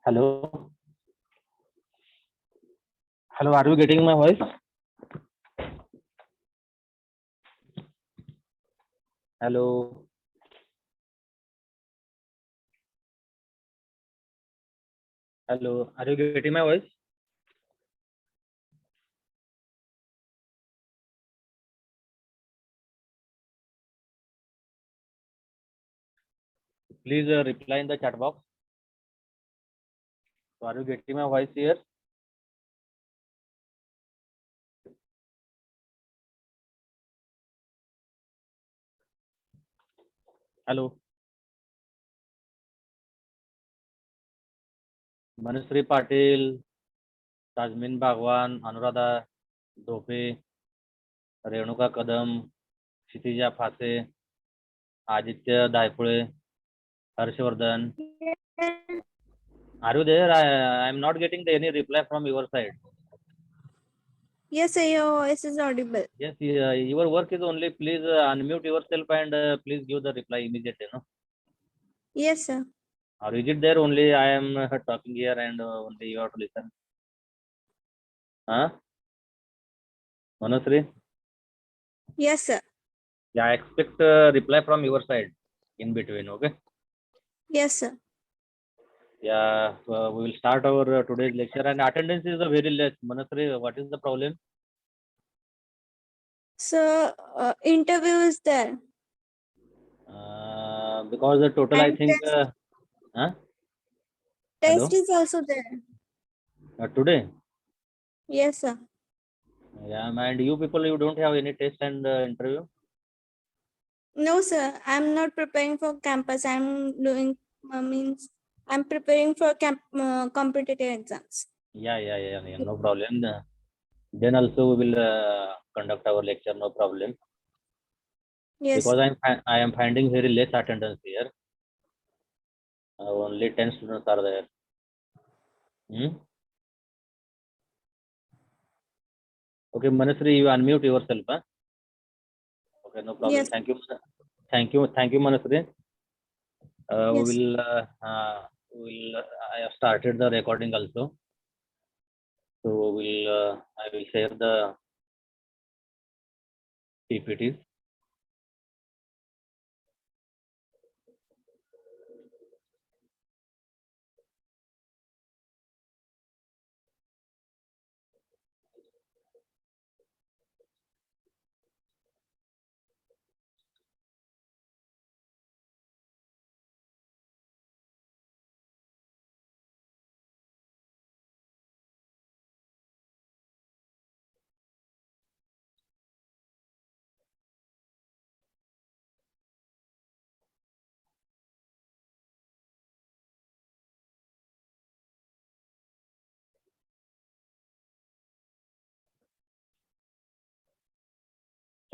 Hello. Hello, are you getting my voice? Hello. Hello, are you getting my voice? Please reply in the chat box. So are you getting my voice here? Hello. Manusri Patil, Tajmin Bhagwan, Anuradha Dope, Renuka Kadam, Kshitija Phase, Aditya Daipule, Harshvardhan. Are you there? I am not getting any reply from your side. Yes, sir, your voice is audible. Yes, your work is only please unmute yourself and please give the reply immediately. No? Yes, sir. Or is it there only I am talking here and only you have to listen? Huh? Manusri? Yes, sir. Yeah, I expect reply from your side in between, okay? Yes, sir. Yeah, we will start our today's lecture and attendance is very less. Manasri, what is the problem? So, interview is there. Because the total, I And think, test, huh? test Hello? is also there. Today? Yes, sir. Yeah, and you people, you don't have any test and interview? No, sir. I'm not preparing for campus. I'm doing, I'm preparing for competitive exams. Yeah, no problem. Then also we will conduct our lecture, no problem. Yes, Because sir. I am finding very less attendance here. Only 10 students are there. Okay, Manasri, you unmute yourself. Huh? Okay, no problem. Yes. Thank you, Manasri. Yes. I have started the recording also. So I will share the PPTs.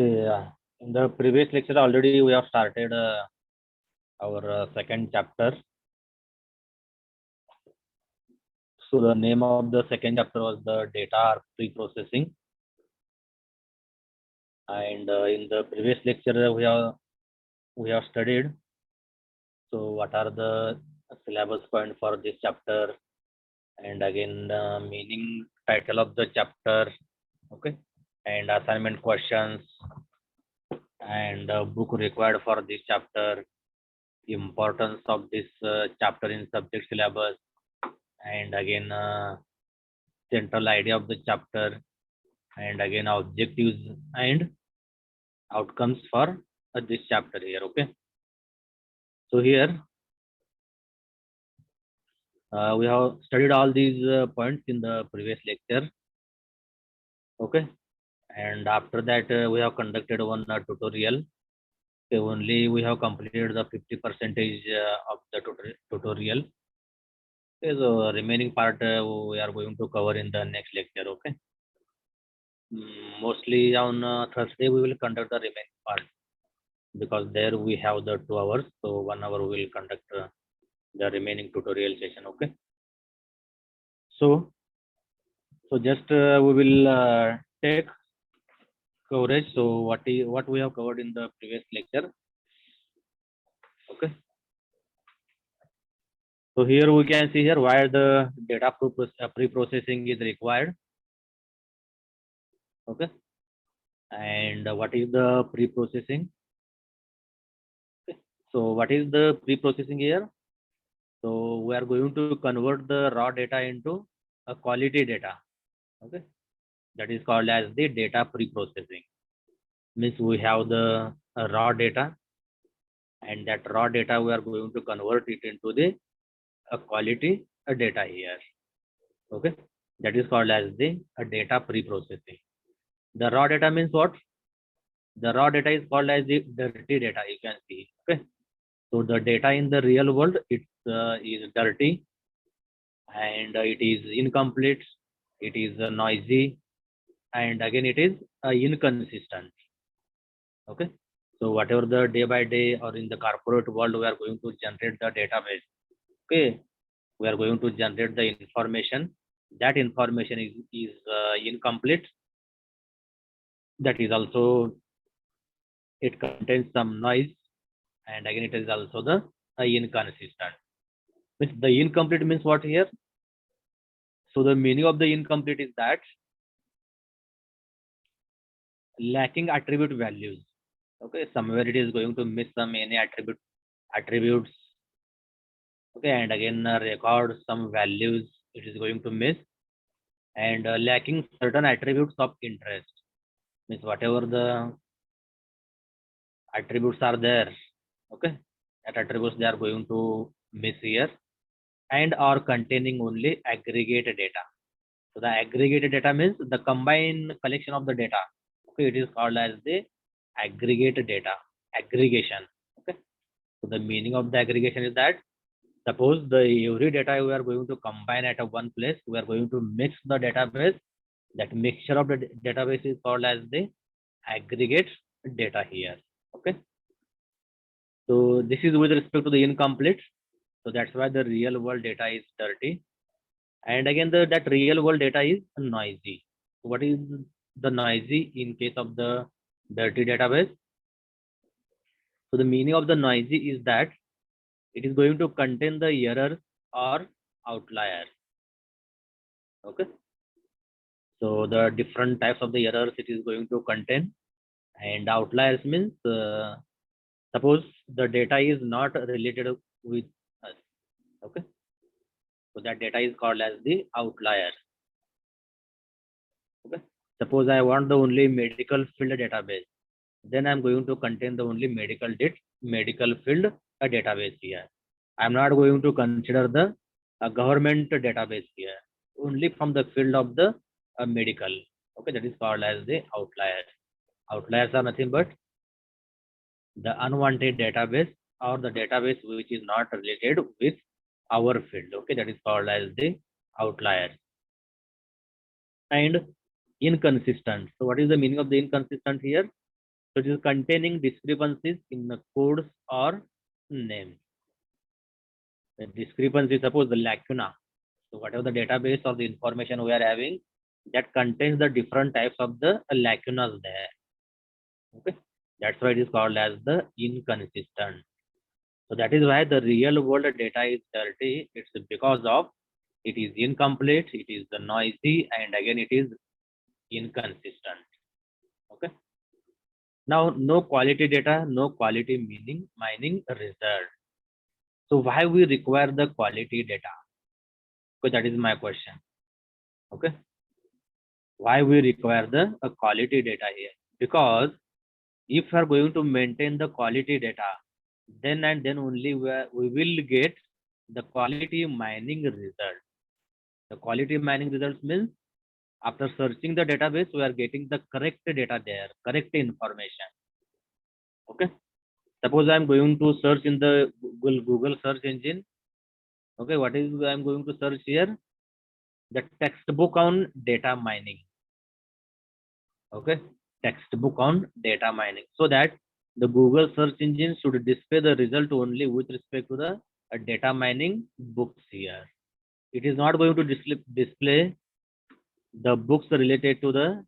In the previous lecture already we have started our second chapter. So the name of the second chapter was the data pre-processing. And in the previous lecture we have studied. So what are the syllabus point for this chapter? And again the meaning title of the chapter, okay, and assignment questions and book required for this chapter, importance of this chapter in subject syllabus, and again central idea of the chapter, and again objectives and outcomes for this chapter here, okay. So here we have studied all these points in the previous lecture, okay, and after that we have conducted one tutorial. Okay, only we have completed the 50% of the tutorial. Okay, so remaining part we are going to cover in the next lecture, okay. Mostly on Thursday we will conduct the remaining part because there we have the 2 hours, so 1 hour we will conduct the remaining tutorial session, okay. So just we will take coverage. So what we have covered in the previous lecture, okay. So here we can see here why the data pre-processing is required. Okay. And what is the pre-processing? So what is the pre-processing here? So we are going to convert the raw data into a quality data. Okay. That is called as the data pre-processing. Means we have the raw data, and that raw data we are going to convert it into the quality data here. Okay. That is called as the data pre-processing. The raw data means what? The raw data is called as the dirty data, you can see. Okay. So the data in the real world, it is dirty, and it is incomplete, it is noisy, and again it is inconsistent. Okay. So whatever the day by day or in the corporate world, we are going to generate the database. Okay. We are going to generate the information. That information is incomplete. That is also, it contains some noise, and again it is also the inconsistent. Means the incomplete means what here? So the meaning of the incomplete is that lacking attribute values. Okay, somewhere it is going to miss some any attributes. Okay, and again record some values it is going to miss, and lacking certain attributes of interest. Means whatever the attributes are there, okay, that attributes they are going to miss here, and are containing only aggregate data. So the aggregated data means the combined collection of the data. Okay, it is called as the aggregate data, aggregation. Okay. So the meaning of the aggregation is that suppose the every data we are going to combine at a one place, we are going to mix the database. That mixture of the database is called as the aggregate data here. Okay. So this is with respect to the incomplete. So that's why the real world data is dirty. And again, that real world data is noisy. What is the noisy in case of the dirty database? So the meaning of the noisy is that it is going to contain the errors or outliers. Okay. So the different types of the errors it is going to contain, and outliers means suppose the data is not related with us. Okay. So that data is called as the outlier. Okay. Suppose I want the only medical field database, then I'm going to contain the only medical field database here. I'm not going to consider the government database here, only from the field of the medical. Okay, that is called as the outlier. Outliers are nothing but the unwanted database or the database which is not related with our field. Okay, that is called as the outlier. And inconsistent. So what is the meaning of the inconsistent here? So it is containing discrepancies in the codes or names. The discrepancy, suppose the lacuna. So whatever the database or the information we are having, that contains the different types of the lacunas there. Okay, that's why it is called as the inconsistent. So that is why the real world data is dirty. It's because of it is incomplete, it is noisy, and again it is inconsistent. Okay. Now, no quality data, no quality mining result. So why we require the quality data? Because that is my question. Okay. Why we require the quality data here? Because if we are going to maintain the quality data, then and then only we will get the quality mining result. The quality mining results means after searching the database, we are getting the correct data there, correct information. Okay. Suppose I am going to search in the Google search engine. Okay, what is I am going to search here? The textbook on data mining. Okay, textbook on data mining. So that the Google search engine should display the result only with respect to the data mining books here. It is not going to display the books related to the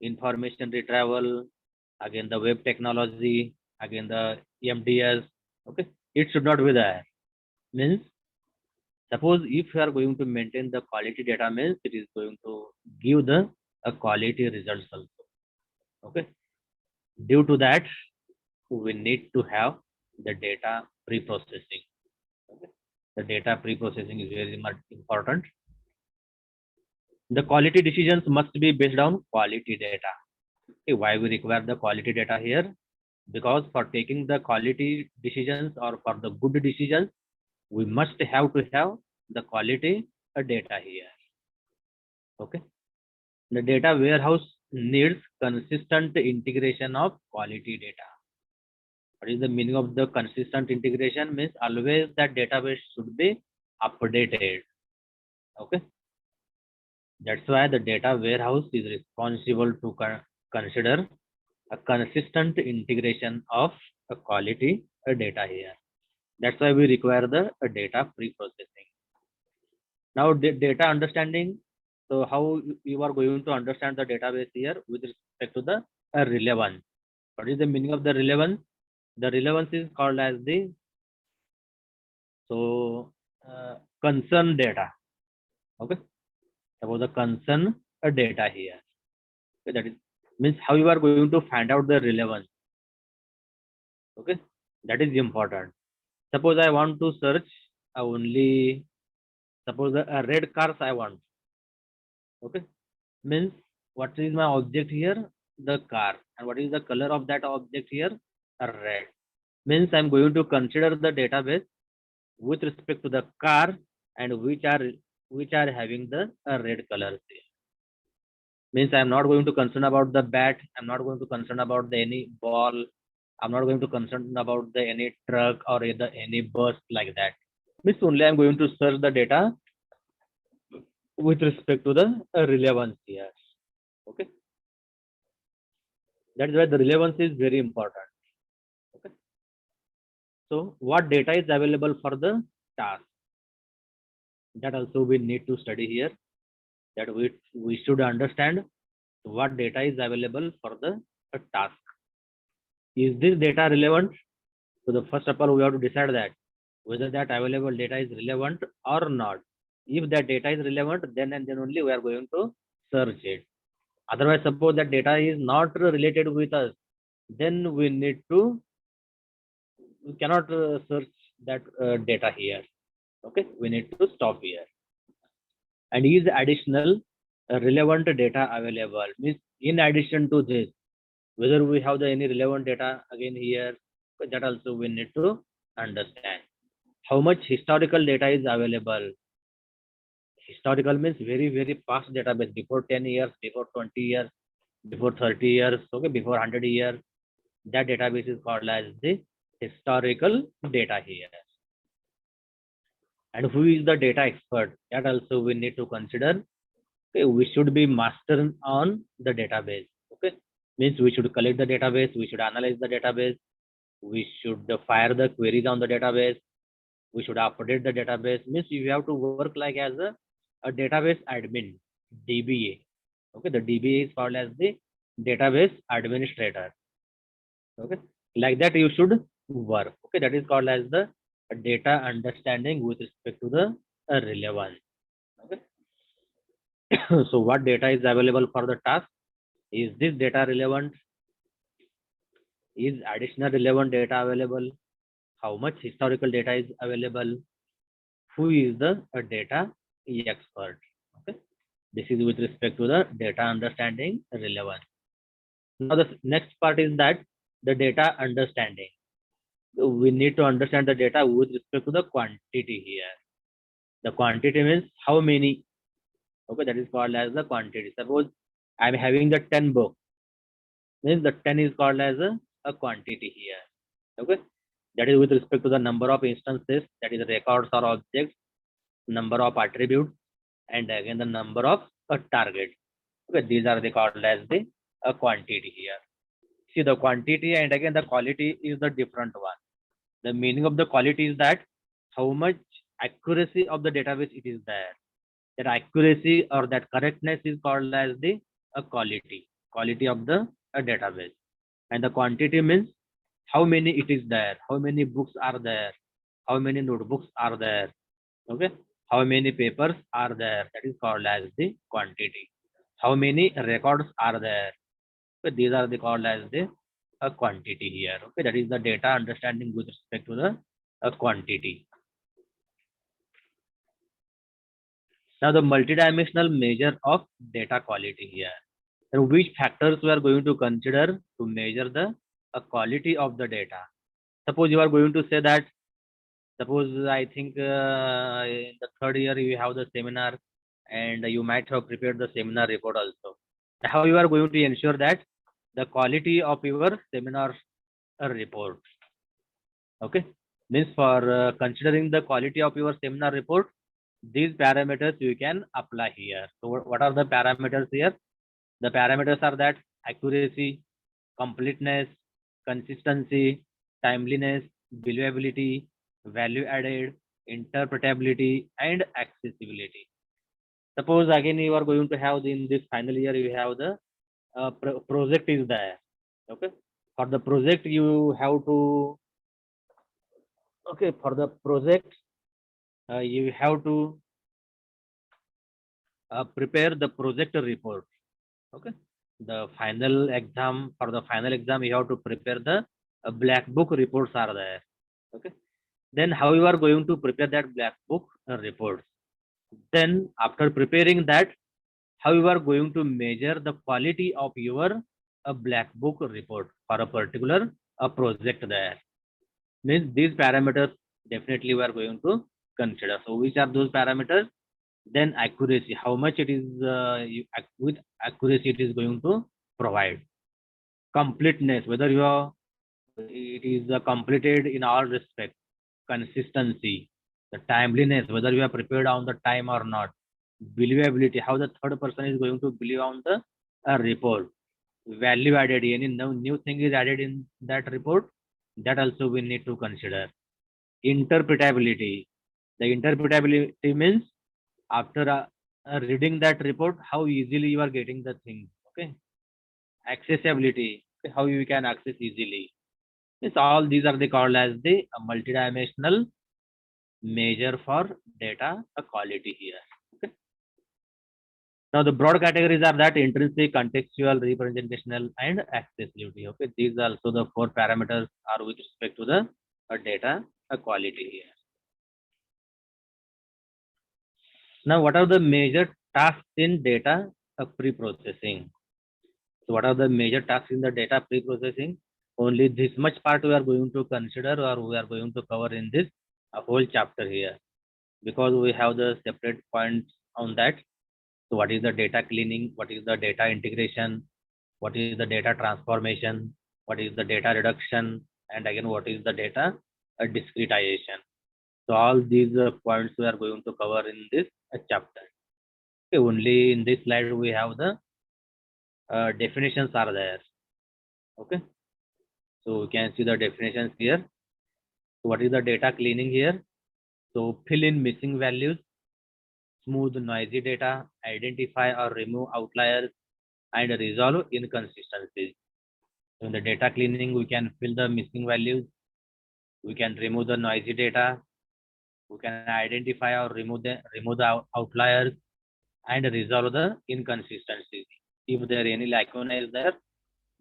information retrieval, again the web technology, again the MDS. Okay, it should not be there. Means Suppose if you are going to maintain the quality data, means it is going to give the quality results also. Okay. Due to that, we need to have the data pre-processing. Okay. The data pre-processing is very much important. The quality decisions must be based on quality data. Okay, why we require the quality data here? Because for taking the quality decisions or for the good decisions, we must have to have the quality data here. Okay. The data warehouse needs consistent integration of quality data. What is the meaning of the consistent integration? Means always that database should be updated. Okay. That's why the data warehouse is responsible to consider a consistent integration of a quality data here. That's why we require the data pre-processing. Now data understanding. So how you are going to understand the database here with respect to the relevance. What is the meaning of the relevance? The relevance is called as the concern data. Okay. About the concern data here. Okay, that is means how you are going to find out the relevance. Okay, that is important. Suppose I want to search only, suppose the red cars I want. Okay, means what is my object here? The car. And what is the color of that object here? Red. Means I'm going to consider the database with respect to the car and which are having the red colors here. Means I'm not going to concern about the bat. I'm not going to concern about the any ball. I'm not going to concern about the any truck or either any bus like that. Means only I'm going to search the data with respect to the relevance here. Okay. That's why the relevance is very important. Okay. So what data is available for the task? That also we need to study here. That we should understand what data is available for the task. Is this data relevant? So the first of all, we have to decide that whether that available data is relevant or not. If that data is relevant, then and then only we are going to search it. Otherwise, suppose that data is not related with us, then we cannot search that data here. Okay, we need to stop here. And is additional relevant data available? Means in addition to this, whether we have the any relevant data again here, that also we need to understand. How much historical data is available? Historical means very, very past database, before 10 years, before 20 years, before 30 years, okay, before 100 years. That database is called as the historical data here. And who is the data expert? That also we need to consider. Okay, we should be master on the database. Okay, means we should collect the database, we should analyze the database, we should fire the queries on the database, we should update the database. Means you have to work like as a database admin, DBA. Okay, the DBA is called as the database administrator. Okay, like that you should work. Okay, that is called as the data understanding with respect to the relevance. Okay. So what data is available for the task? Is this data relevant? Is additional relevant data available? How much historical data is available? Who is the data expert? Okay, this is with respect to the data understanding relevance. Now the next part is that the data understanding. We need to understand the data with respect to the quantity here. The quantity means how many. Okay, that is called as the quantity. Suppose I'm having the 10 books, means the 10 is called as a quantity here. Okay, that is with respect to the number of instances, that is records or objects, number of attributes, and again the number of targets. Okay, these are called as the quantity here. See, the quantity and again the quality is the different one. The meaning of the quality is that how much accuracy of the database it is there. That accuracy or that correctness is called as the quality of the database. And the quantity means how many it is there, how many books are there, how many notebooks are there. Okay, how many papers are there, that is called as the quantity. How many records are there, so these are the called as the quantity here. Okay, that is the data understanding with respect to the quantity. Now the multidimensional measure of data quality here. And which factors we are going to consider to measure the quality of the data? Suppose you are going to say that, suppose I think in the third year you have the seminar and you might have prepared the seminar report also. How you are going to ensure that the quality of your seminar report? Okay, means for considering the quality of your seminar report, these parameters you can apply here. So what are the parameters here? The parameters are that accuracy, completeness, consistency, timeliness, believability, value added, interpretability, and accessibility. Suppose again you are going to have in this final year you have the project is there. Okay, for the project you have to, okay, for the project you have to prepare the project report. Okay, the final exam, for the final exam you have to prepare the black book reports are there. Okay, then how you are going to prepare that black book reports? Then after preparing that, how you are going to measure the quality of your black book report for a particular project there? Means these parameters definitely we are going to consider. So which are those parameters? Then accuracy, how much it is with accuracy it is going to provide. Completeness, whether you are it is completed in all respects. Consistency, the timeliness, whether you are prepared on the time or not. Believability, how the third person is going to believe on the report. Value added, any new thing is added in that report, that also we need to consider. Interpretability, the interpretability means after reading that report, how easily you are getting the thing. Okay, accessibility, how you can access easily. It's all these are the called as the multidimensional measure for data quality here. Okay. Now the broad categories are that intrinsic, contextual, representational, and accessibility. Okay, these are also the 4 parameters are with respect to the data quality here. Now, what are the major tasks in data pre-processing? So, what are the major tasks in the data pre-processing? Only this much part we are going to consider, or we are going to cover in this whole chapter here, because we have the separate points on that. So, what is the data cleaning? What is the data integration? What is the data transformation? What is the data reduction? And again, what is the data discretization? So all these points we are going to cover in this chapter. Okay, only in this slide we have the definitions are there. Okay, so you can see the definitions here. So what is the data cleaning here? So fill in missing values, smooth noisy data, identify or remove outliers, and resolve inconsistencies. So in the data cleaning, we can fill the missing values, we can remove the noisy data, we can identify or remove the outliers, and resolve the inconsistencies. If there any lacuna is there,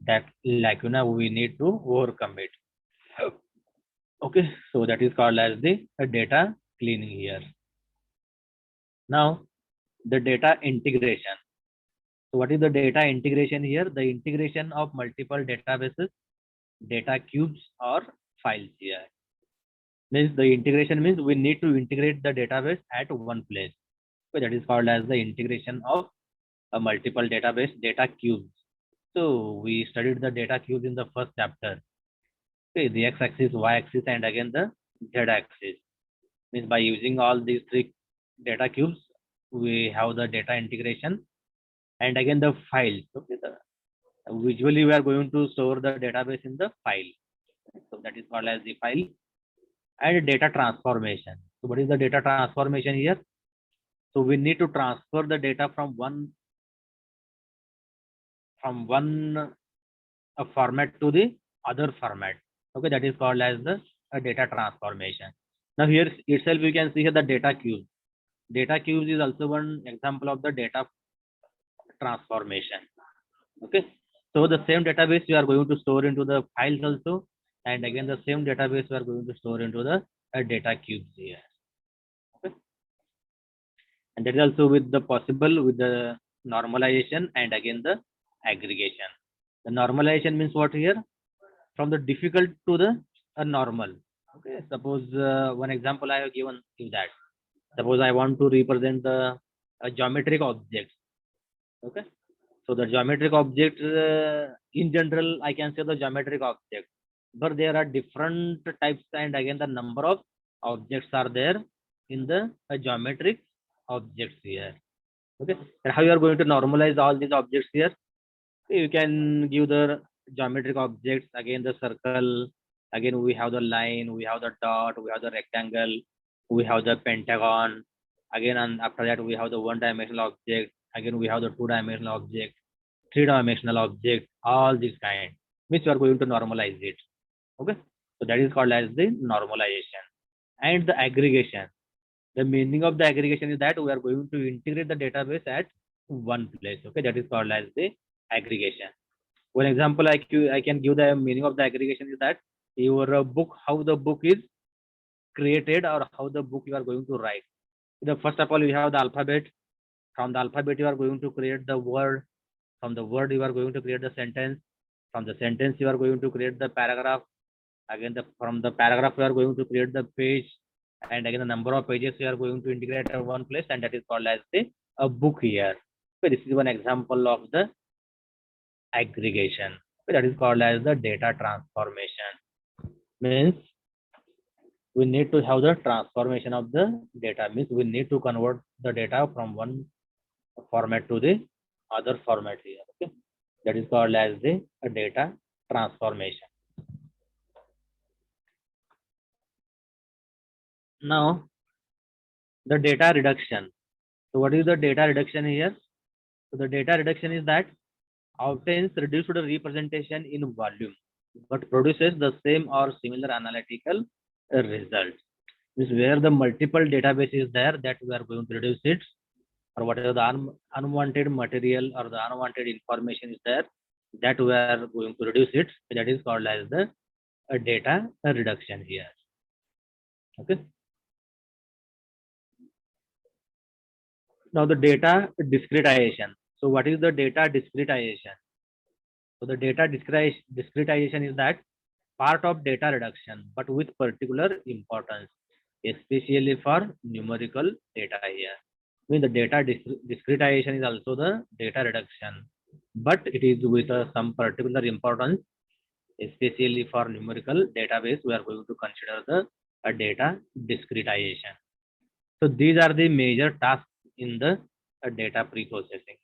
that lacuna we need to overcome it. Okay, so that is called as the data cleaning here. Now the data integration. So what is the data integration here? The integration of multiple databases, data cubes, or files here. Means the integration means we need to integrate the database at one place. So that is called as the integration of a multiple database data cubes. So we studied the data cubes in the first chapter. Okay, the x-axis, y-axis, and again the z-axis. Means by using all these 3 data cubes, we have the data integration, and again the files. Okay, usually we are going to store the database in the file. So that is called as the file. And data transformation. So what is the data transformation here? So we need to transfer the data from one format to the other format. Okay, that is called as the data transformation. Now here itself you can see here the data cube. data cubes is also one example of the data transformation. Okay, so the same database we are going to store into the files also, and again the same database we are going to store into the data cubes here. Okay, and that is also with the possible with the normalization and again the aggregation. The normalization means what here? From the difficult to the normal. Okay, suppose one example I have given you that. Suppose I want to represent the geometric objects. Okay, so the geometric object in general I can say the geometric object, but there are different types and again the number of objects are there in the geometric objects here. Okay, and how you are going to normalize all these objects here? You can give the geometric objects, again the circle, again we have the line, we have the dot, we have the rectangle, we have the pentagon, again and after that we have the one-dimensional object, again we have the two-dimensional object, three-dimensional object, all these kind, which we are going to normalize it. Okay, so that is called as the normalization. And the aggregation, the meaning of the aggregation is that we are going to integrate the database at one place. Okay, that is called as the aggregation. One example I can give the meaning of the aggregation is that your book, how the book is created or how the book you are going to write. The first of all, you have the alphabet. From the alphabet, you are going to create the word. From the word, you are going to create the sentence. From the sentence, you are going to create the paragraph. Again, from the paragraph, you are going to create the page. And again, the number of pages you are going to integrate at one place, and that is called as the a book here. So this is one example of the aggregation. That is called as the data transformation. Means we need to have the transformation of the data. Means we need to convert the data from one format to the other format here. Okay, that is called as the data transformation. Now the data reduction. So what is the data reduction here? So the data reduction is that obtains reduced representation in volume, but produces the same or similar analytical result. This is where the multiple database is there that we are going to reduce it, or whatever the unwanted material or the unwanted information is there, that we are going to reduce it. That is called as the data reduction here. Okay. Now the data discretization. So what is the data discretization? So the data discretization is that part of data reduction, but with particular importance, especially for numerical data here. I mean the data discretization is also the data reduction, but it is with some particular importance, especially for numerical database. We are going to consider the data discretization. So these are the major tasks in the data pre-processing.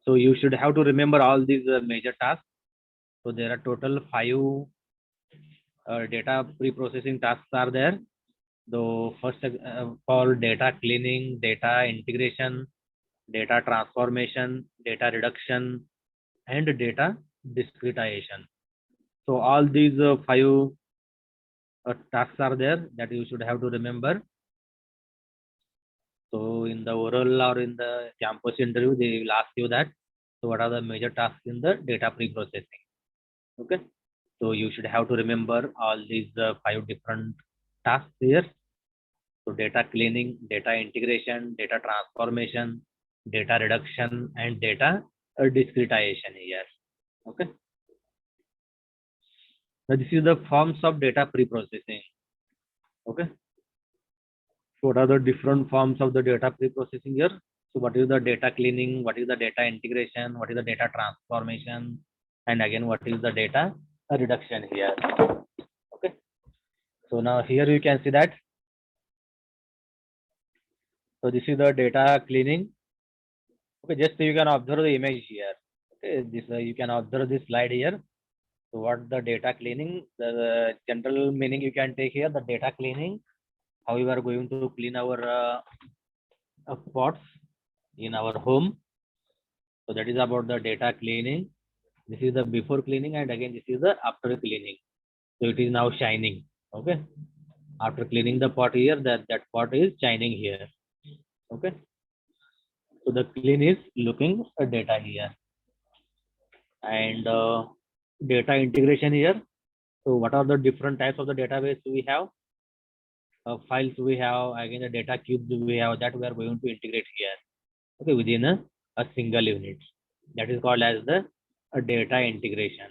So you should have to remember all these major tasks. So there are total 5 data pre-processing tasks are there. The first called data cleaning, data integration, data transformation, data reduction, and data discretization. So all these 5 tasks are there that you should have to remember. So in the oral or in the campus interview, they will ask you that. So what are the major tasks in the data pre-processing? Okay. So you should have to remember all these 5 different tasks here. So data cleaning, data integration, data transformation, data reduction, and data discretization here. Okay. Now this is the forms of data pre-processing. Okay. So what are the different forms of the data pre-processing here? So what is the data cleaning? What is the data integration? What is the data transformation? And again, what is the data reduction here? Okay. So now here you can see that. So this is the data cleaning. Okay, just you can observe the image here. Okay, this you can observe this slide here. So what the data cleaning? The general meaning you can take here. The data cleaning, how we are going to clean our pots in our home. So that is about the data cleaning. This is the before cleaning, and again this is the after cleaning. So it is now shining. Okay. After cleaning the pot here, that pot is shining here. Okay. So the clean is looking at data here, and data integration here. So what are the different types of the database we have? Files we have, again the data cubes we have, that we are going to integrate here. Okay, within a single unit. That is called as the data integration.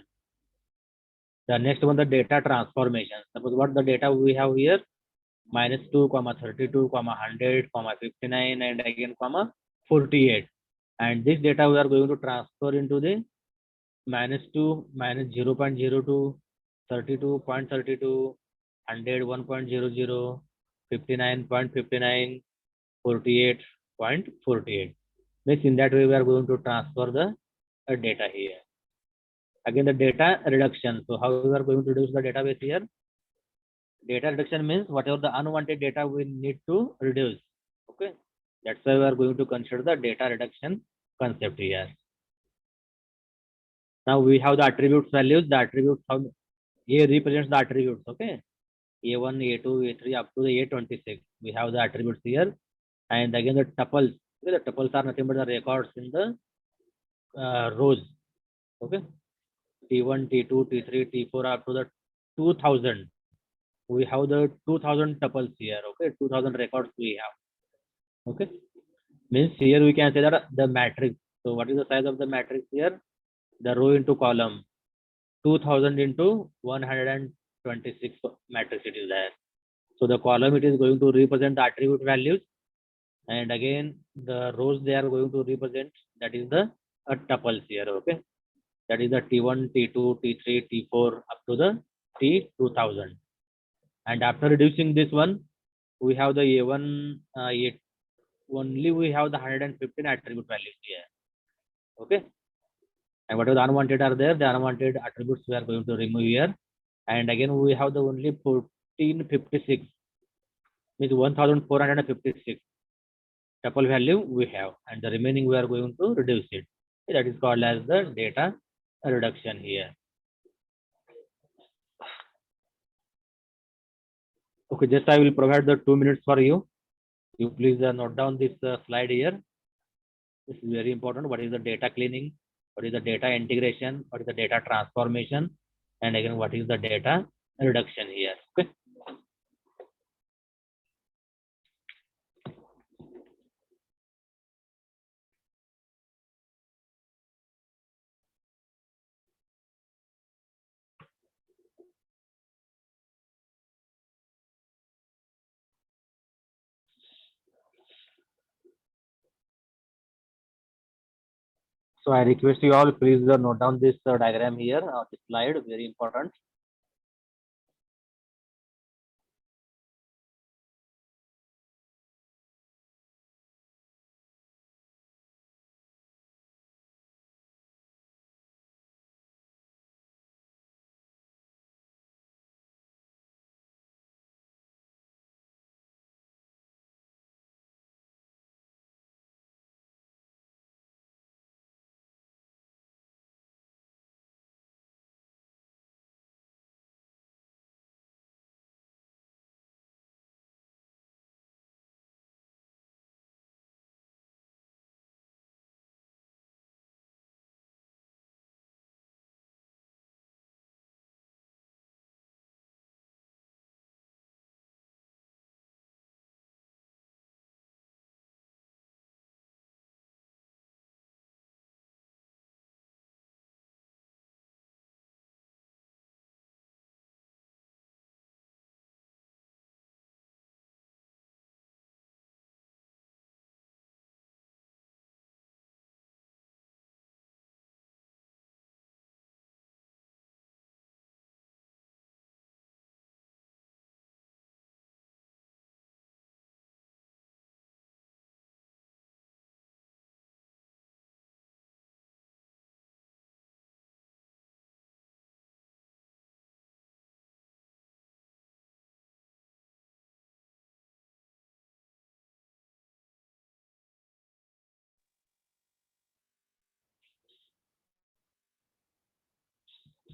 The next one, the data transformation. Suppose what the data we have here, -2, 32, 100, 59, and again, 48. And this data we are going to transfer into the -2, -0.02, 32.32, 100, 1.00, 59.59, 48.48. Means in that way we are going to transfer the data here. Again, the data reduction. So how we are going to reduce the database here? Data reduction means whatever the unwanted data we need to reduce. Okay, that's why we are going to consider the data reduction concept here. Now we have the attributes values. The attributes, how A represents the attributes. Okay, A1, A2, A3 up to the A26. We have the attributes here, and again the tuples. Okay, the tuples are nothing but the records in the rows. Okay, T1, T2, T3, T4 up to the 2000. We have the 2000 tuples here. Okay, 2000 records we have. Okay, means here we can say that the matrix. So what is the size of the matrix here? The row into column, 2000 into 126 matrix it is there. So the column, it is going to represent the attribute values, and again the rows they are going to represent, that is the tuples here. Okay, that is the T1, T2, T3, T4 up to the T2000. And after reducing this one, we have the A1, only we have the 115 attribute values here. Okay, and whatever the unwanted are there, the unwanted attributes we are going to remove here. And again we have the only 1456, means 1456 tuple value we have, and the remaining we are going to reduce it. That is called as the data reduction here. Okay, just I will provide the 2 minutes for you. You please note down this slide here. This is very important. What is the data cleaning? What is the data integration? What is the data transformation? And again, what is the data reduction here? Okay. So I request you all, please note down this diagram here, this slide, very important.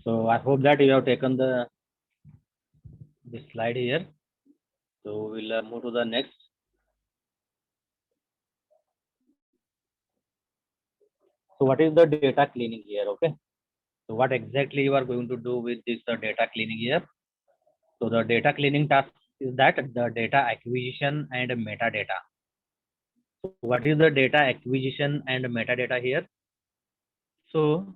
So I hope that you have taken this slide here. So we'll move to the next. So what is the data cleaning here? Okay. So what exactly you are going to do with this data cleaning here? So the data cleaning task is that the data acquisition and metadata. So what is the data acquisition and metadata here? So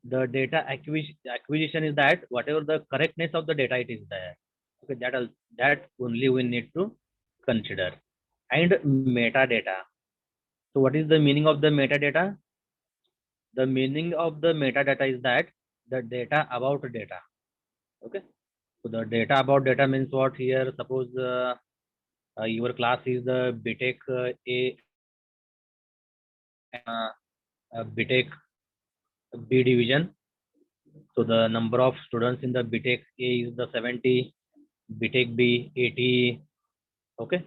the data acquisition is that whatever the correctness of the data it is there. Okay, that only we need to consider. And metadata. So what is the meaning of the metadata? The meaning of the metadata is that the data about data. Okay. So the data about data means what here? Suppose your class is the BTech A BTech B division. So the number of students in the BTech A is the 70, BTech B 80. Okay.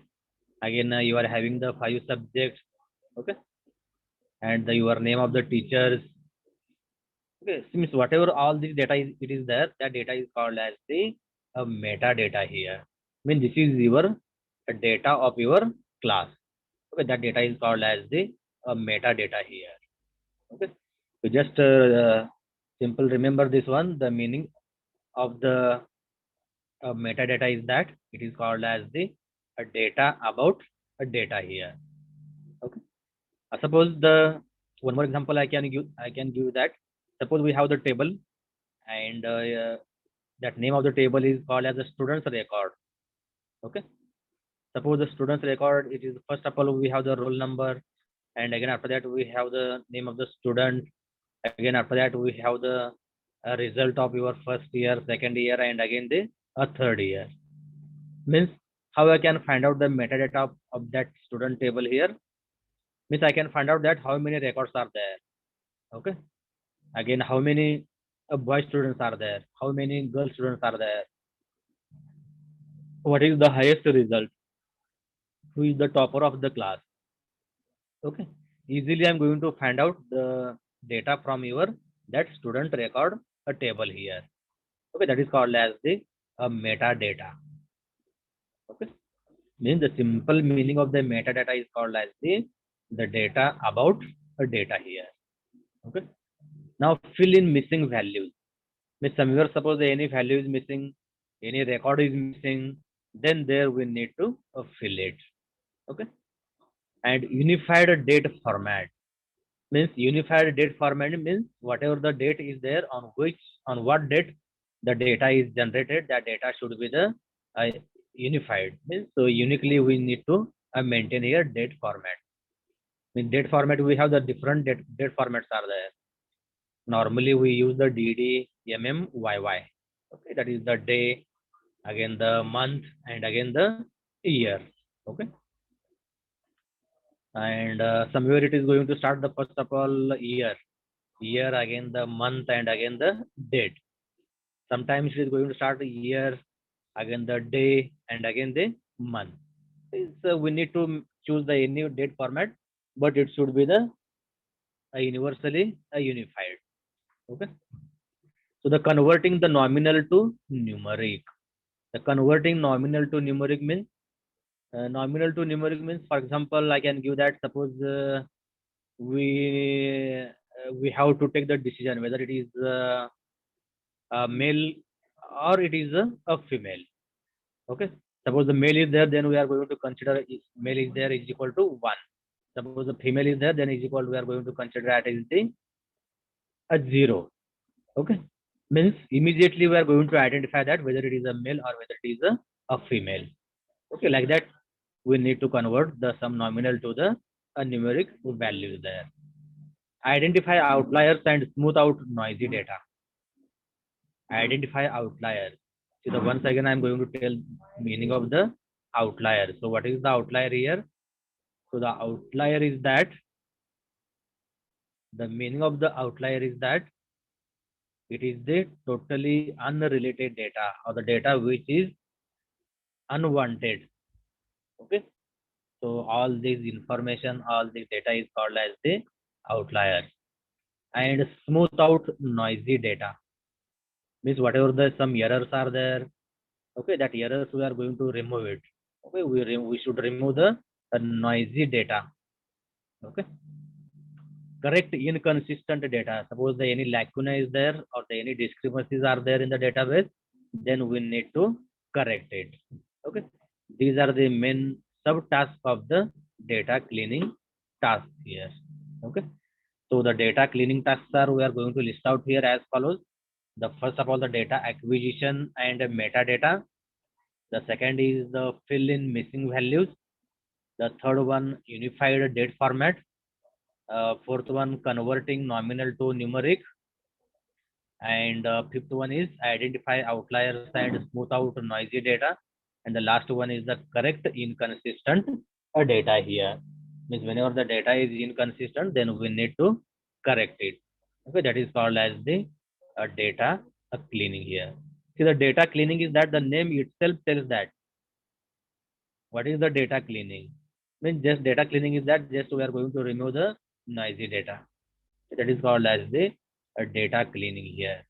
Again, you are having the 5 subjects. Okay. And your name of the teachers. Okay. Since whatever all this data is, it is there, that data is called as the metadata here. I mean, this is your data of your class. Okay. That data is called as the metadata here. Okay. So just simple remember this one. The meaning of the metadata is that it is called as the data about a data here. Okay. Suppose the one more example I can give that. Suppose we have the table and that name of the table is called as a student's record. Okay. Suppose the student's record, it is first of all we have the roll number, and again after that we have the name of the student. Again after that we have the result of your first year, second year, and again the third year. Means how I can find out the metadata of that student table here? Means I can find out that how many records are there. Okay. Again, how many boy students are there? How many girl students are there? What is the highest result? Who is the topper of the class? Okay. Easily I'm going to find out the data from your that student record a table here. Okay. That is called as the metadata. Okay. Means the simple meaning of the metadata is called as the data about a data here. Okay. Now fill in missing values. Means somewhere suppose any value is missing, any record is missing, then there we need to fill it. Okay. And unified date format means unified date format means whatever the date is there on what date the data is generated, that data should be the unified. Means so uniquely we need to maintain here date format. In date format we have the different date formats are there. Normally we use the DD, MM, YY. Okay, that is the day, again the month, and again the year. Okay. And somewhere it is going to start the first of all year, again the month, and again the date. Sometimes it is going to start the year, again the day, and again the month. So we need to choose the any date format, but it should be the universally unified. Okay. So the converting the nominal to numeric. The converting nominal to numeric means nominal to numeric means, for example, I can give that. Suppose we have to take the decision whether it is a male or it is a female. Okay. Suppose the male is there, then we are going to consider male is there is equal to 1. Suppose the female is there, then is equal to, we are going to consider that is the 0. Okay. Means immediately we are going to identify that whether it is a male or whether it is a female. Okay, like that we need to convert the some nominal to the numeric value there. Identify outliers and smooth out noisy data. Identify outliers. See, the once again I'm going to tell meaning of the outlier. So what is the outlier here? So the outlier is that the meaning of the outlier is that it is the totally unrelated data or the data which is unwanted. Okay. So all this information, all this data is called as the outlier. And smooth out noisy data means whatever the some errors are there. Okay, that errors we are going to remove it. Okay, we should remove the noisy data. Okay. correct inconsistent data. Suppose the any lacuna is there or the any discrepancies are there in the database, then we need to correct it. Okay, these are the main subtasks of the data cleaning task here. Okay, so the data cleaning tasks are, we are going to list out here as follows. The first of all, the data acquisition and metadata. The second is the fill in missing values. The third one, unified date format. Fourth one, converting nominal to numeric. And fifth one is identify outliers and smooth out noisy data. And the last one is the correct inconsistent data here. Means whenever the data is inconsistent, then we need to correct it. Okay, that is called as the data cleaning here. See, the data cleaning is that the name itself tells that what is the data cleaning. Means just data cleaning is that just we are going to remove the noisy data. That is called as the data cleaning here.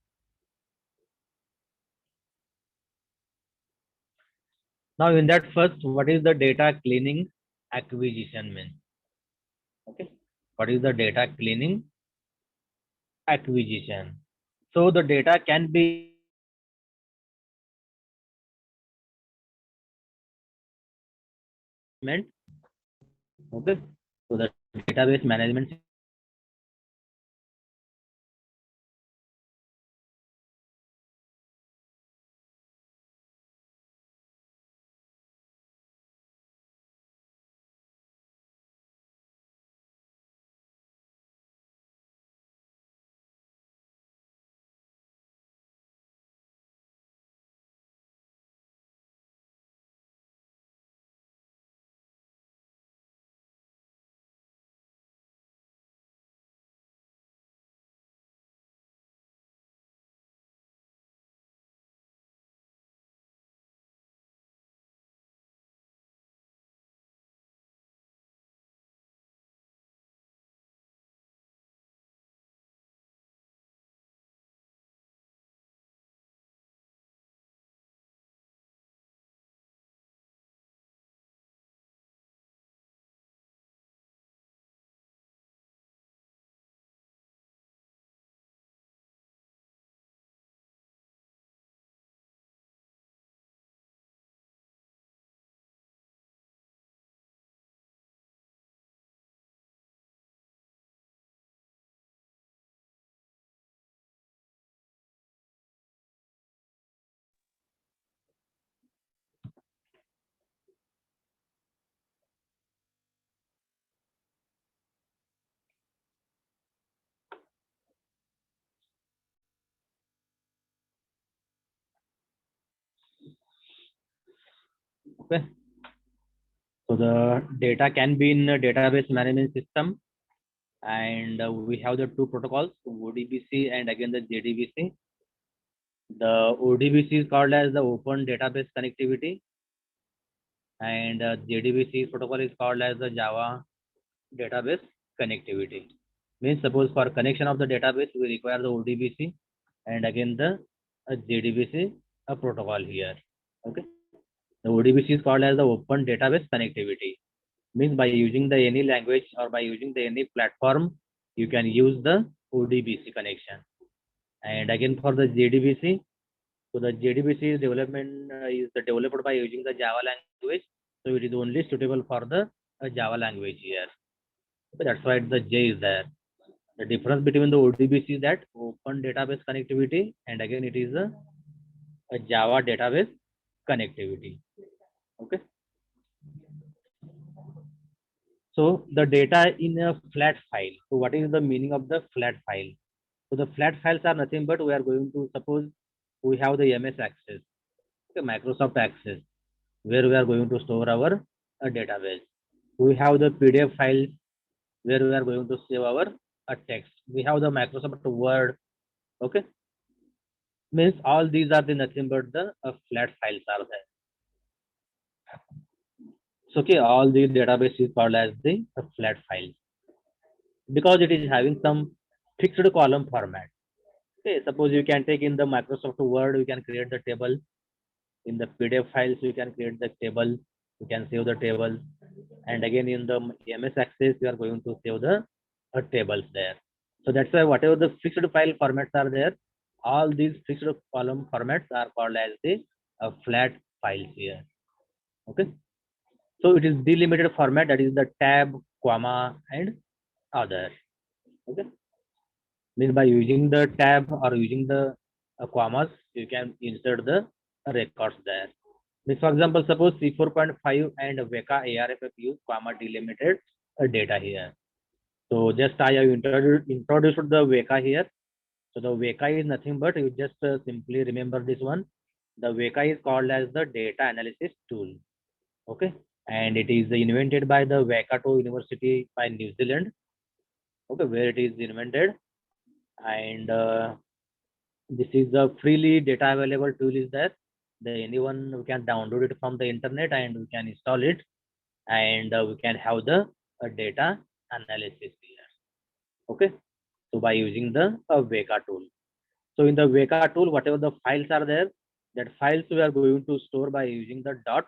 Now in that first, what is the data cleaning acquisition mean? Okay, what is the data cleaning acquisition? So the data can be meant. Okay, so the database management okay. So the data can be in a database management system, and we have the two protocols, ODBC and again the JDBC. The ODBC is called as the Open Database Connectivity, and JDBC protocol is called as the Java Database Connectivity. Means suppose for connection of the database, we require the ODBC and again the JDBC protocol here. Okay, the ODBC is called as the Open Database Connectivity. Means by using the any language or by using the any platform, you can use the ODBC connection. And again for the JDBC, so the JDBC development is developed by using the Java language. So it is only suitable for the Java language here. Okay, that's why the J is there. The difference between the ODBC is that Open Database Connectivity, and again it is a Java Database Connectivity. Okay. So the data in a flat file. So what is the meaning of the flat file? So the flat files are nothing but we are going to suppose we have the MS Access, okay, Microsoft Access, where we are going to store our database. We have the PDF files where we are going to save our text. We have the Microsoft Word. Okay, means all these are the nothing but the flat files are there. So okay, all the database is called as the flat files because it is having some fixed column format. Okay, suppose you can take in the Microsoft Word, you can create the table. In the PDF files, you can create the table. You can save the table. And again, in the MS Access, you are going to save the tables there. So that's why whatever the fixed file formats are there, all these fixed column formats are called as the flat files here. Okay. So it is delimited format, that is the tab, comma, and other. Okay. Means by using the tab or using the commas, you can insert the records there. Means for example, suppose C4.5 and Weka ARFF use comma delimited data here. So just I have introduced the Weka here. So the Weka is nothing but, you just simply remember this one. The Weka is called as the data analysis tool. Okay. And it is invented by the Waikato University by New Zealand. Okay, where it is invented. And this is the freely data available tool is there. Anyone who can download it from the internet and we can install it, and we can have the data analysis here. Okay, so by using the Weka tool. So in the Weka tool, whatever the files are there, that files we are going to store by using the .arff.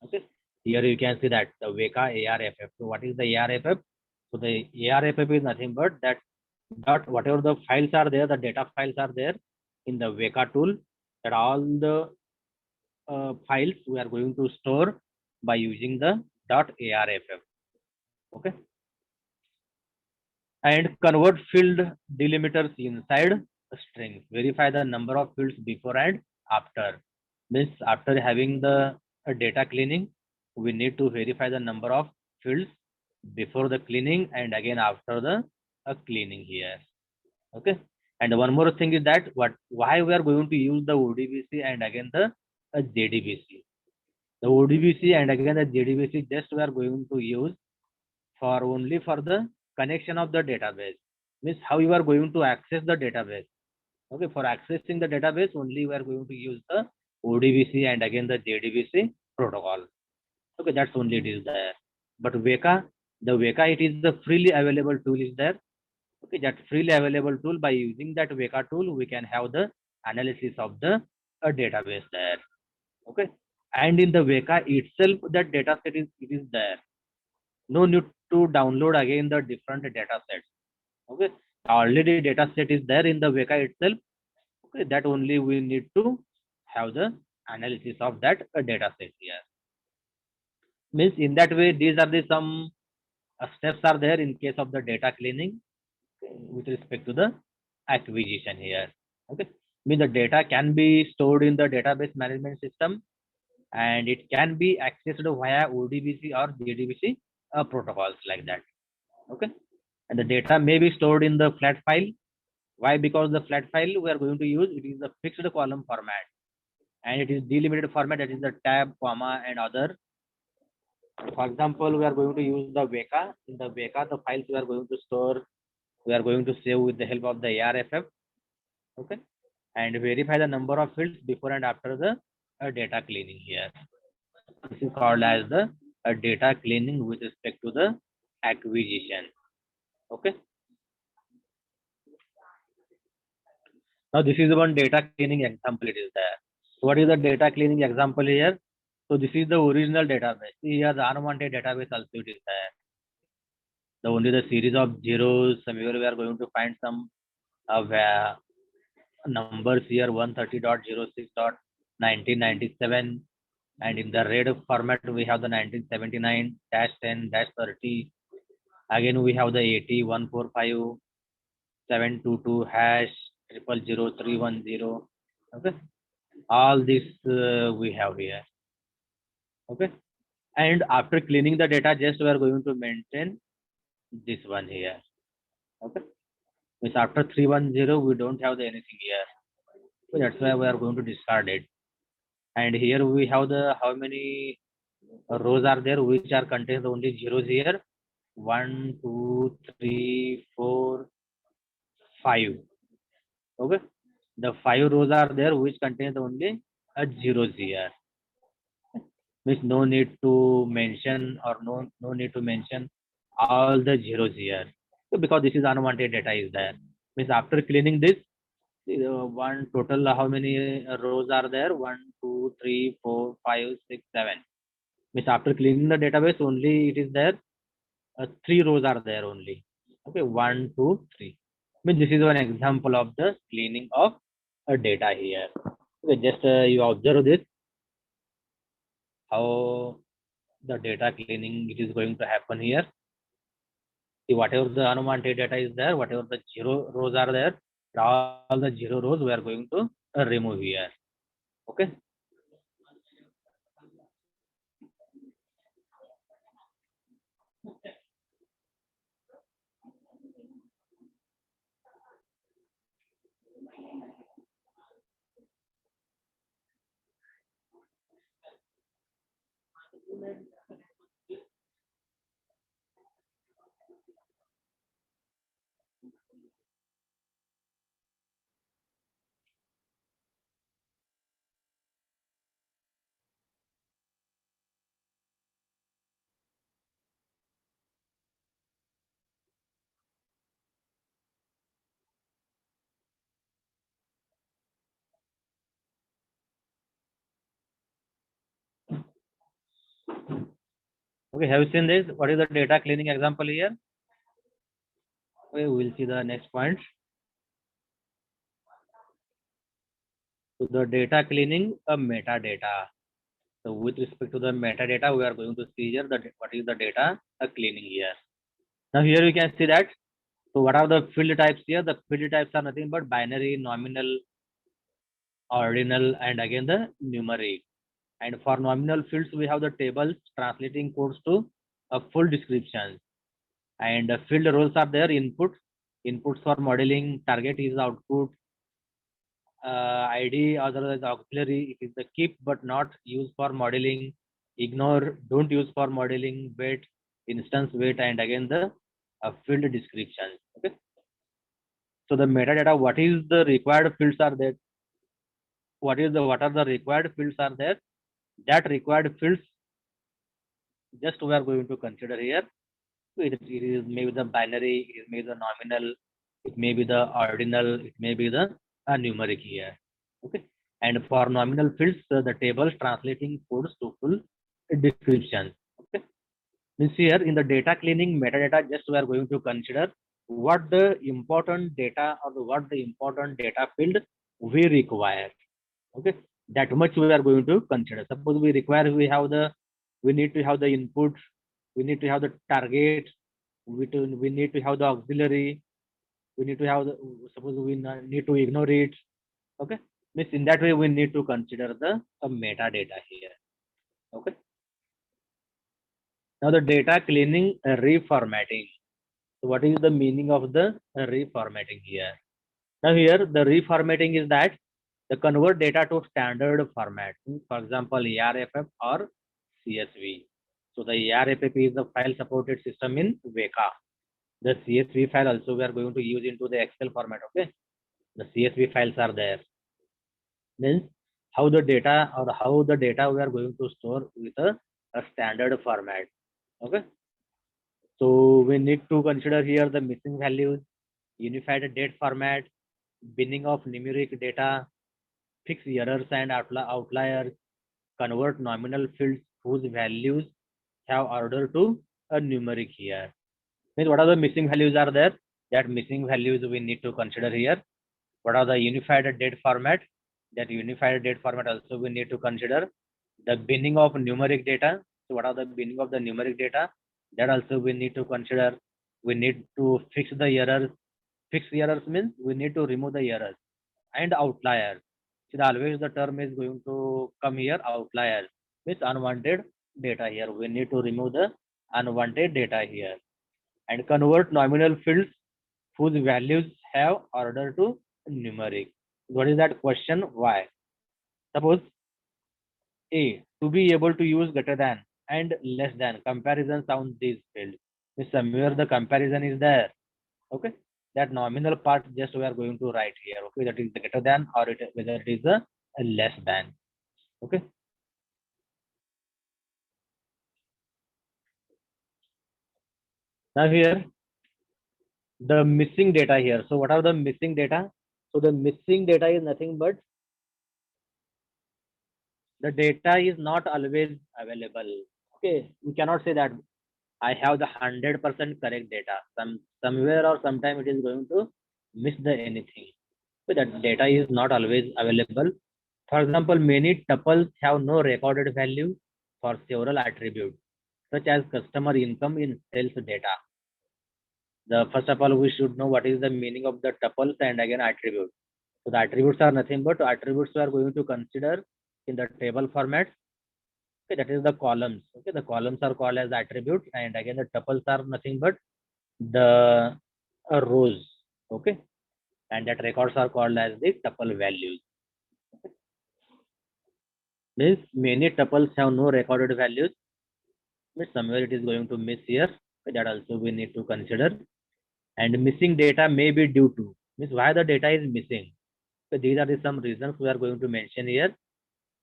Okay, here you can see that the Weka ARFF. So what is the ARFF? So the ARFF is nothing but that whatever the files are there, the data files are there in the Weka tool, that all the files we are going to store by using the .arff. Okay, and convert field delimiters inside strings. Verify the number of fields before and after. Means after having the data cleaning, we need to verify the number of fields before the cleaning and again after the cleaning here. Okay, and one more thing is that why we are going to use the ODBC and again the JDBC. The ODBC and again the JDBC just we are going to use for only for the connection of the database. Means how you are going to access the database. Okay, for accessing the database only we are going to use the ODBC and again the JDBC protocol. Okay, that's only it is there. But Weka, it is the freely available tool is there. Okay, that freely available tool, by using that Weka tool, we can have the analysis of the database there. Okay, and in the Weka itself, that data set is there. No need to download again the different data sets. Okay, already data set is there in the Weka itself. Okay, that only we need to have the analysis of that data set here. Means in that way, these are the some steps are there in case of the data cleaning with respect to the acquisition here. Okay, means the data can be stored in the database management system and it can be accessed via ODBC or JDBC protocols like that. Okay, and the data may be stored in the flat file. Why? Because the flat file we are going to use, it is a fixed column format and it is delimited format, that is the tab, comma, and other. For example, we are going to use the Weka. In the Weka, the files we are going to store, we are going to save with the help of the ARFF. Okay, and verify the number of fields before and after the data cleaning here. This is called as the data cleaning with respect to the acquisition. Okay. Now this is one data cleaning example it is there. So what is the data cleaning example here? So this is the original database. Here the unwanted database also it is there. The only the series of zeros, somewhere we are going to find some numbers here, 130.06.1997, and in the red format we have the 1979-10-30. Again we have the 80.145.722 #0000310. Okay, all this we have here. Okay, and after cleaning the data, just we are going to maintain this one here. Okay, means after 310 we don't have the anything here, so that's why we are going to discard it. And here we have the how many rows are there which are contains only zeros here. 1 2 3 4 5. Okay, the 5 rows are there which contains only a zeros here. Means no need to mention or no need to mention all the zeros here. So because this is unwanted data is there. Means after cleaning this, one total how many rows are there? 1 2 3 4 5 6 7. Means after cleaning the database only it is there 3 rows are there only. Okay, 1, 2, 3. Means this is one example of the cleaning of a data here. Okay, just you observe this, how the data cleaning it is going to happen here. See, whatever the unwanted data is there, whatever the 0 rows are there, all the 0 rows we are going to remove here. Okay. Okay, have you seen this? What is the data cleaning example here? Okay, we will see the next point. So the data cleaning a metadata. So with respect to the metadata, we are going to see here that what is the data cleaning here. Now here we can see that. So what are the field types here? The field types are nothing but binary, nominal, ordinal, and again the numeric. And for nominal fields, we have the tables translating codes to a full description. And field roles are there, inputs for modeling, target is output, ID otherwise auxiliary, it is the keep but not used for modeling, ignore, don't use for modeling, wait, instance wait, and again the field description. Okay. So the metadata, what is the required fields are there? What are the required fields are there? That required fields just we are going to consider here. It is maybe the binary, it may be the nominal, it may be the ordinal, it may be the numeric here. Okay. And for nominal fields, the tables translating codes to full description. Okay. Means here in the data cleaning metadata, just we are going to consider what the important data or what the important data field we require. Okay. That much we are going to consider. Suppose we require, we need to have the input, we need to have the target, we need to have the auxiliary, we need to have the, suppose we need to ignore it. Okay. Means in that way we need to consider the metadata here. Okay. Now the data cleaning reformatting. So what is the meaning of the reformatting here? Now here the reformatting is that the convert data to standard format. For example, ARFF or CSV. So the ARFF is the file supported system in Weka. The CSV file also we are going to use into the Excel format. Okay. The CSV files are there. Means how the data we are going to store with a standard format. Okay. So we need to consider here the missing values, unified date format, binning of numeric data, fix errors and outliers, convert nominal fields whose values have order to a numeric here. Means what are the missing values are there? That missing values we need to consider here. What are the unified date format? That unified date format also we need to consider. The binning of numeric data. So what are the binning of the numeric data? That also we need to consider. We need to fix the errors. Fix errors means we need to remove the errors and outliers. See, always the term is going to come here, outliers means unwanted data here. We need to remove the unwanted data here and convert nominal fields whose values have order to numeric. What is that question? Why? Suppose A, to be able to use greater than and less than comparisons on these fields. Means somewhere the comparison is there. Okay. That nominal part just we are going to write here. Okay. That is the greater than or whether it is a less than. Okay. Now here the missing data here. So what are the missing data? So the missing data is nothing but the data is not always available. Okay, we cannot say that I have the 100% correct data. Somewhere or sometime it is going to miss the anything. So that data is not always available. For example, many tuples have no recorded value for several attributes, such as customer income in sales data. First of all, we should know what is the meaning of the tuples and again attributes. So the attributes are nothing but attributes we are going to consider in the table format. Okay, that is the columns. Okay, the columns are called as attributes, and again the tuples are nothing but the rows. Okay, and that records are called as the tuple values. Okay. Means many tuples have no recorded values. Means somewhere it is going to miss here. Okay, that also we need to consider. And missing data may be due to, means why the data is missing. So these are the some reasons we are going to mention here.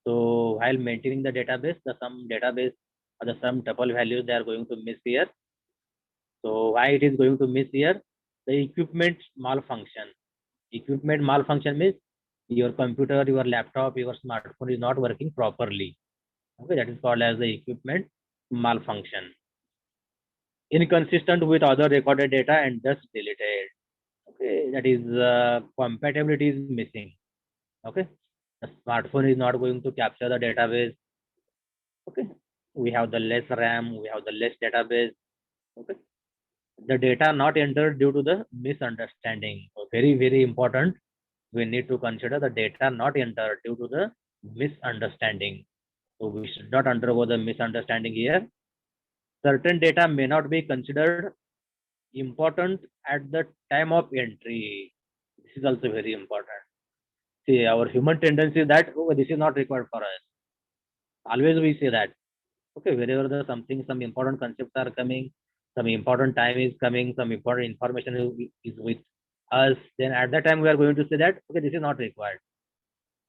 So while maintaining the database, some database or some tuple values they are going to miss here. So why it is going to miss here? The equipment malfunction. Equipment malfunction means your computer, your laptop, your smartphone is not working properly. Okay, that is called as the equipment malfunction. Inconsistent with other recorded data and thus deleted. Okay, that is compatibility is missing. Okay, the smartphone is not going to capture the database. Okay, we have the less RAM, we have the less database. Okay, the data not entered due to the misunderstanding. So very important. We need to consider the data not entered due to the misunderstanding. So we should not undergo the misunderstanding here. Certain data may not be considered important at the time of entry. This is also very important. See, our human tendency is that, oh, this is not required for us. Always we say that. Okay, wherever the some important concepts are coming, some important time is coming, some important information is with us, then at that time we are going to say that, okay, this is not required.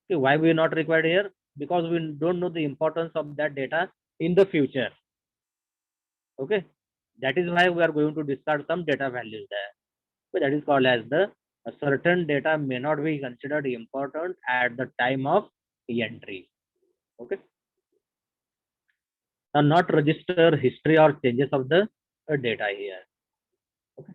Okay, why we are not required here? Because we don't know the importance of that data in the future. Okay, that is why we are going to discard some data values there. So that is called as a certain data may not be considered important at the time of entry. Okay. Now not register history or changes of the data here. Okay.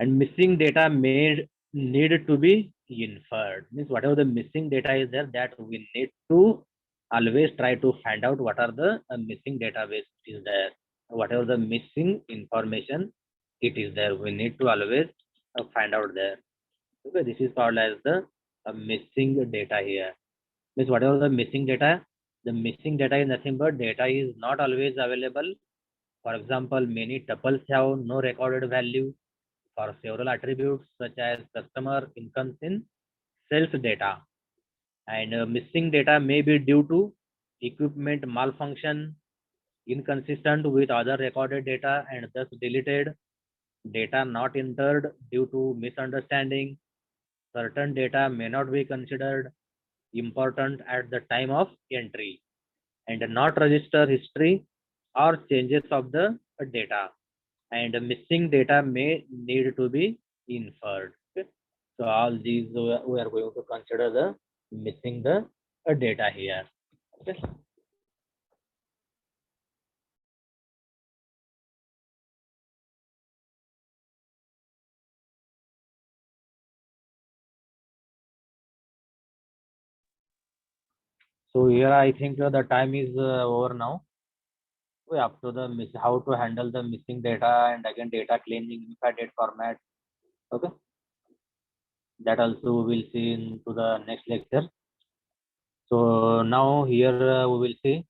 And missing data may need to be inferred. Means whatever the missing data is there, that we need to always try to find out what are the missing database is there. Whatever the missing information it is there, we need to always find out there. Okay, this is called as the missing data here. Means whatever the missing data is nothing but data is not always available. For example, many tuples have no recorded value for several attributes such as customer incomes in sales data. And missing data may be due to equipment malfunction, inconsistent with other recorded data and thus deleted, data not entered due to misunderstanding, certain data may not be considered important at the time of entry, and not register history or changes of the data, and missing data may need to be inferred. Okay? So all these we are going to consider the missing the data here. Okay. So here I think the time is over now. We up to the how to handle the missing data and again data cleansing unified data format. Okay. That also we will see into the next lecture. So now here we will see.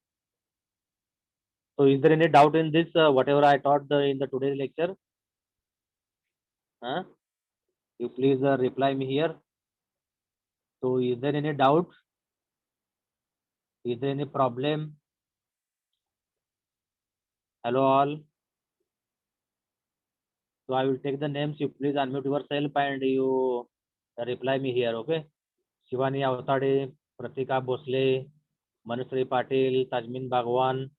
So is there any doubt in this? Whatever I taught in the today's lecture? You please reply me here. So is there any doubt? Is there any problem? Hello all. So I will take the names. You please unmute yourself and you reply me here. Okay. Shivani Avtade, Pratika Bosle, Manusri Patil, Tajmin Bhagwan,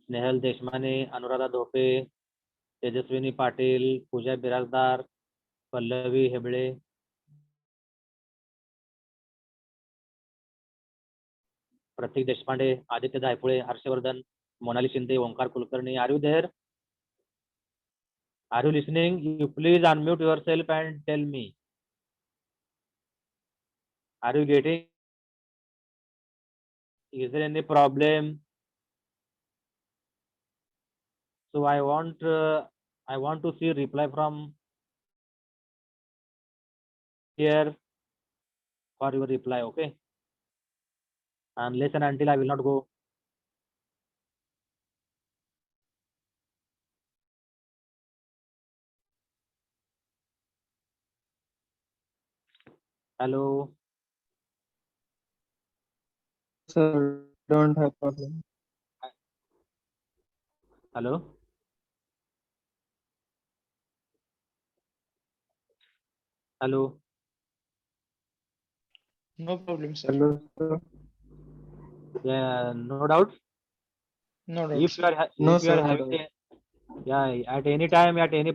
Snehal Deshmane, Anuradha Dhope, Tejaswini Patil, Pooja Birazdar, Pallavi Heble, Pratik Deshpande, Aditya Daipule, Harshvardhan, Monali Shinde, Omkar Kulkarni. Are you there? Are you listening? You please unmute yourself and tell me. Are you getting? Is there any problem? So I want to see reply from here for your reply. Okay. Unless and until I will not go. Hello. Sir, don't have problem. Hello. Hello. No problem, sir. Hello, sir. Yeah, no doubt. No doubt, If you sir. are No, if you are sir, no having doubt. yeah, at any time, at any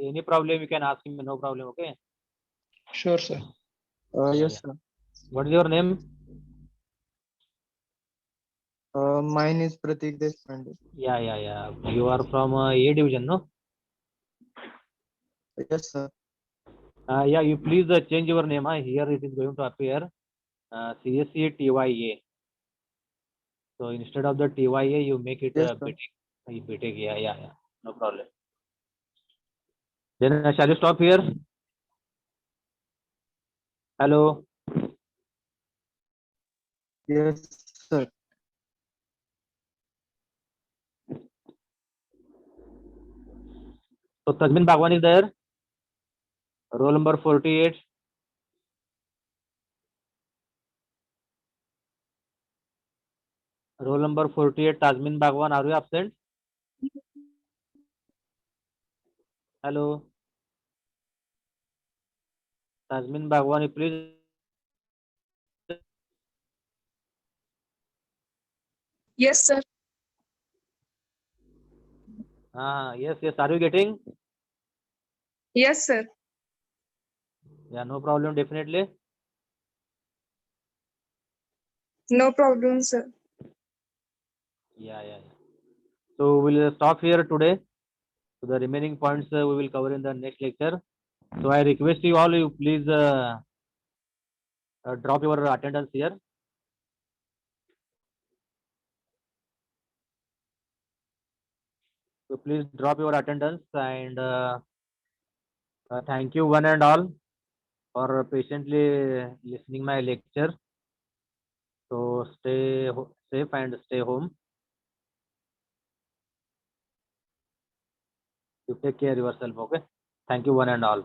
any problem, you can ask me. No problem. Okay. Sure, sir. Yeah, Yes, yeah. sir. What is your name? Mine is Pratik Deshpande. Yeah, yeah, yeah. You are from A division, no? Yes, sir. Yeah, you please change your name. Here it is going to appear CSC TYA. So instead of the TYA, you make it Yes, sir. BTech. BTech. Yeah, yeah, yeah. No problem. Then shall you stop here? Hello. Yes, sir. So Tajmin Bhagwan is there. Roll number 48. Roll number 48, Tajmin Bhagwan. Are you absent? Hello. Tajmin Bhagwan, you please. Yes, sir. Yes, yes. Are you getting? Yes, sir. Yeah, no problem. Definitely. No problem, sir. Yeah, yeah, yeah. So we'll stop here today. So the remaining points we will cover in the next lecture. So I request you all, you please drop your attendance here. So please drop your attendance and thank you one and all for patiently listening my lecture. So stay safe and stay home. You take care yourself. Okay. Thank you one and all.